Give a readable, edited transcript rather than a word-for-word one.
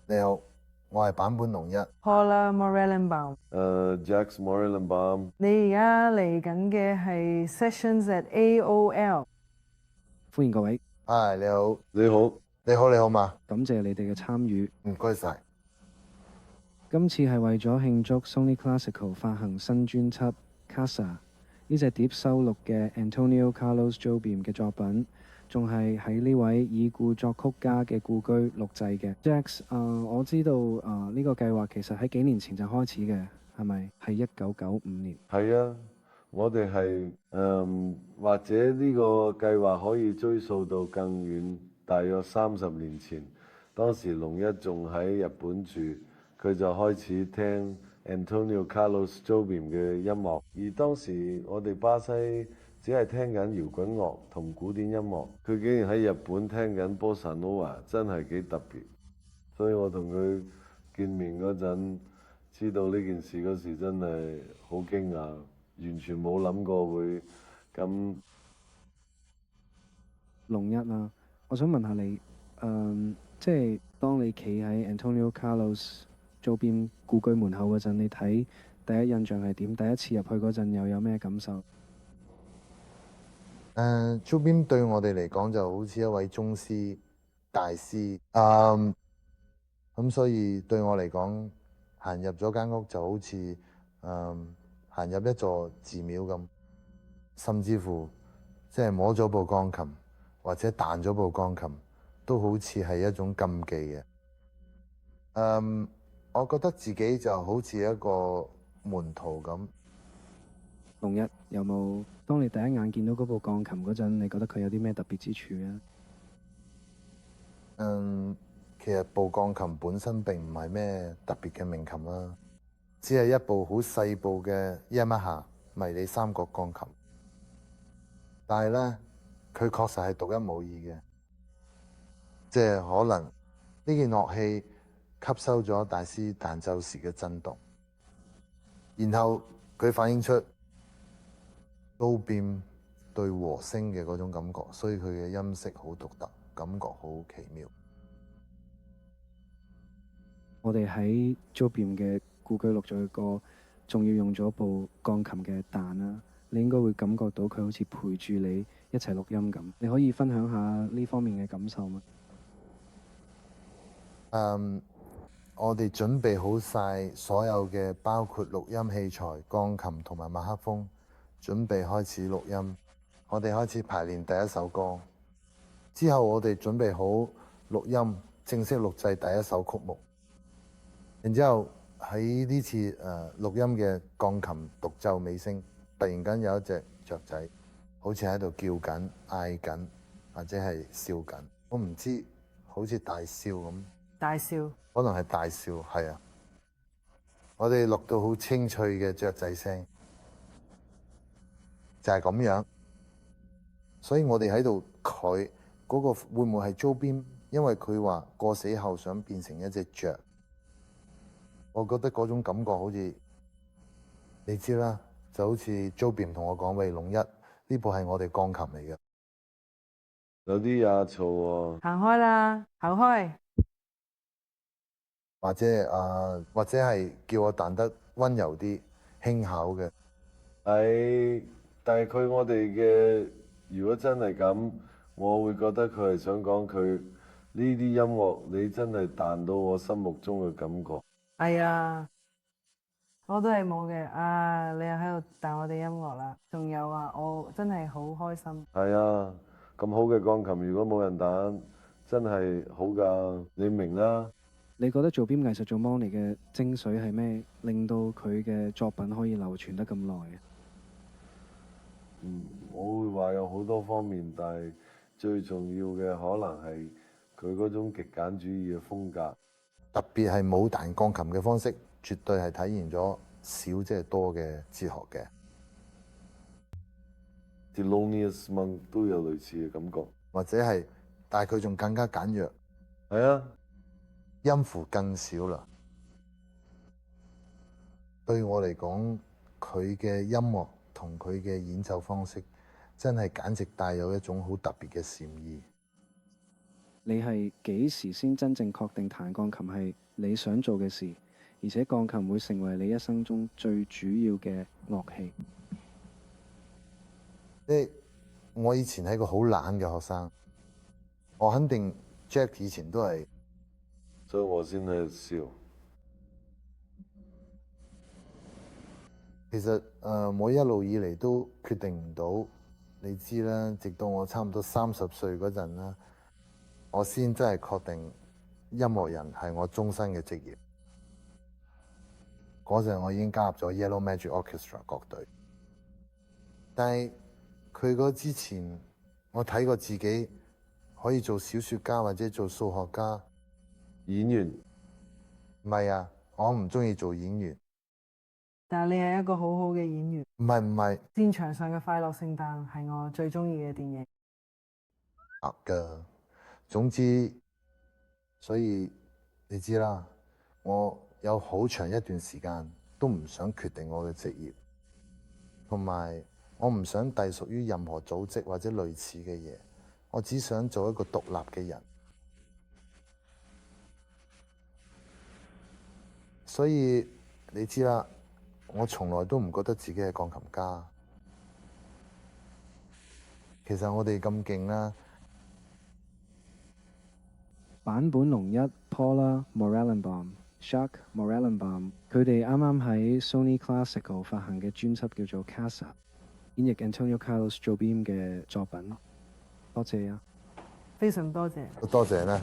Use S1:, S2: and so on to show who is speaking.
S1: 你好，我係坂本龍一。
S2: Paula Morellenbaum，Jax
S3: Morellenbaum，
S2: 你而家嚟緊嘅係 Sessions at AOL。
S4: 歡迎各位，
S1: 你好，
S3: 你好，
S1: 你好，你好嘛？
S4: 感謝你哋嘅參與。
S1: 唔該晒。
S4: 今次係為咗慶祝 Sony Classical 發行新專輯《Casa》，呢隻碟收錄嘅 Antonio Carlos Jobim 嘅作品，仲係喺呢位已故作曲家嘅故居錄製嘅。Jax，我知道呢個計劃其實喺幾年前就開始嘅，係咪？係1995年。
S3: 係啊，我哋係或者呢個計劃可以追溯到更遠，大約30年前，當時龍一仲喺日本住，佢就開始聽 Antonio Carlos Jobim 嘅音樂，而當時我哋巴西只係聽緊搖滾樂同古典音樂，佢竟然喺日本聽緊 Bossa Nova，真係幾特別。所以我同佢見面嗰陣，知道呢件事嗰時真係好驚訝，完全冇諗過會咁。
S4: 龍一啊，我想問下你，即係當你企喺 Antonio Carlos Jobim 故居門口嗰陣，你睇第一印象係點？第一次入去嗰陣又有咩感受
S1: Jobim 對我哋嚟講就好似一位宗師大師。咁所以對我嚟講，行入咗間屋就好似行入一座寺廟咁，甚至乎即係摸咗部鋼琴或者彈咗部鋼琴，都好似係一種禁忌嘅。我覺得自己就好似一個門徒咁。
S4: 龍一有冇？當你第一眼見到嗰部鋼琴嗰陣，你覺得佢有啲咩特別之處啊？
S1: 其實部鋼琴本身並唔係咩特別嘅名琴啦，只係一部好細部嘅 Yamaha 迷你三角鋼琴。但係咧，佢確實係獨一無二嘅，即係可能呢件樂器吸收咗大師彈奏時嘅震動，然後佢反映出都變對和聲嘅嗰種感覺，所以佢嘅音色好獨特，感覺好奇妙。
S4: 我哋喺 Jobim 嘅故居錄咗嘅歌，仲要用咗部鋼琴嘅彈啦，你應該會感覺到佢好似陪住你一齊錄音咁。你可以分享下呢方面嘅感受嗎？
S1: 我哋準備好晒所有嘅，包括錄音器材、鋼琴同埋麥克風，準備開始錄音。我哋開始排練第一首歌，之後我哋準備好錄音，正式錄製第一首曲目。然之後喺呢次錄音嘅鋼琴獨奏尾聲，突然間有一隻雀仔，好似喺度叫緊、嗌緊，或者係笑緊。我唔知，好似大笑咁。
S2: 大笑。
S1: 可能係大笑，係啊！我哋錄到好清脆嘅雀仔聲，就係咁樣。所以我哋喺度，佢嗰個會唔會係 Jobim？因為佢話過死後想變成一隻雀。我覺得嗰種感覺好似，你知啦，就好似 Jobim 同我講：喂，龍一，呢部係我哋鋼琴嚟嘅。
S3: 有啲也嘈喎。
S2: 行開啦，行開。
S1: 或者係叫我彈得溫柔啲、輕巧嘅。
S3: 但係佢我哋嘅，如果真係咁，我會覺得佢係想講佢呢啲音樂，你真係彈到我心目中嘅感覺。
S2: 係啊，我都係冇嘅。你又喺度彈我哋音樂啦。仲有啊，我真係好開心。
S3: 係啊，咁好嘅鋼琴，如果冇人彈，真係好㗎，你明啦。
S4: 你覺得做邊藝術做 Money 嘅精髓係咩？令到佢嘅作品可以流傳得咁耐嘅？
S3: 我會話有好多方面，但係最重要嘅可能係佢嗰種極簡主義嘅風格，
S1: 特別係冇彈鋼琴嘅方式，絕對係體現咗少即係多嘅哲學嘅。
S3: Thelonious Monk 都有類似嘅感覺，
S1: 或者係，但係佢仲更加簡約，
S3: 係啊，
S1: 音符更少啦。對我嚟講，佢嘅音樂同佢嘅演奏方式，真係簡直帶有一種好特別嘅禪意。
S4: 你係幾時先真正確定彈鋼琴係你想做嘅事，而且鋼琴會成為你一生中最主要嘅樂器？
S1: 即係我以前係個好懶嘅學生，我肯定 Jack 以前都係，
S3: 所以我先喺度笑。
S1: 其實我一路以嚟都決定唔到，你知啦。直到我差唔多30歲嗰陣啦，我先真係確定音樂人係我終身嘅職業。嗰陣我已經加入咗 Yellow Magic Orchestra 樂隊，但係佢嗰之前，我睇過自己可以做小説家或者做數學家、
S3: 演員。
S1: 唔係啊，我唔中意做演員。
S2: 但係你係一個好好嘅演員。
S1: 唔係
S2: 戰場上嘅快樂聖誕係我最中意嘅電影。
S1: 㗎。總之，所以你知啦，我有好長一段時間都唔想決定我嘅職業，同埋我唔想隸屬於任何組織或者類似嘅嘢，我只想做一個獨立嘅人。所以你知啦，我從來都唔覺得自己係鋼琴家。其實我哋咁勁啦，
S4: 坂本龍一、Paula Morelenbaum、Jacques Morelenbaum，佢哋啱啱喺 Sony Classical 發行嘅專輯叫做 Casa， 演繹 Antonio Carlos Jobim 嘅作品。多謝啊！
S2: 非常多謝。
S1: 多謝咧。